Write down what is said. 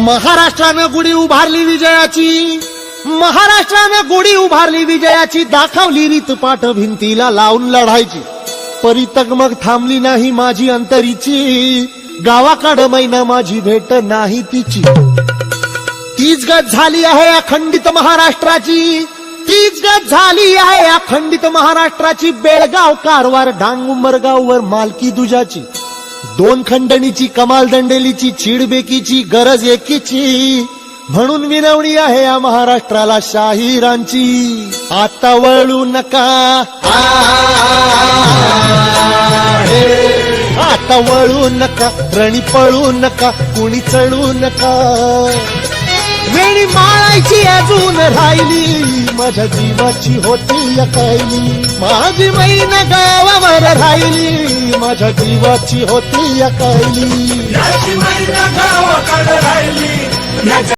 महाराष्ट्रानं गुढी उभारली विजयाची, महाराष्ट्रानं गुढी उभारली विजयाची, दाखवली रीतपाठ भिंतीला लावून लढायची. परितग मग थांबली नाही माझी अंतरीची, गावाकडं मैना माझी भेट नाही तिची. तीच गत झाली आहे अखंडित महाराष्ट्राची, तीच गत झाली आहे अखंडित महाराष्ट्राची. बेळगाव कारवार डांग उंबरगाववर मालकी दुजाची, दोन खंडणीची कमाल दंडेलीची, चिडबेकीची गरज एकीची. म्हणून विनवणी आहे या महाराष्ट्राला शाहिरांची. आता वळू नका, आता वळू नका, रणी पळू नका, कुणी चढू नका. वेणी माळायची अजून राहिली, माझ्या जीवाची होती अकायली. माझी मैना गावावर राहिली, माझ्या जीवाची होती अकायली.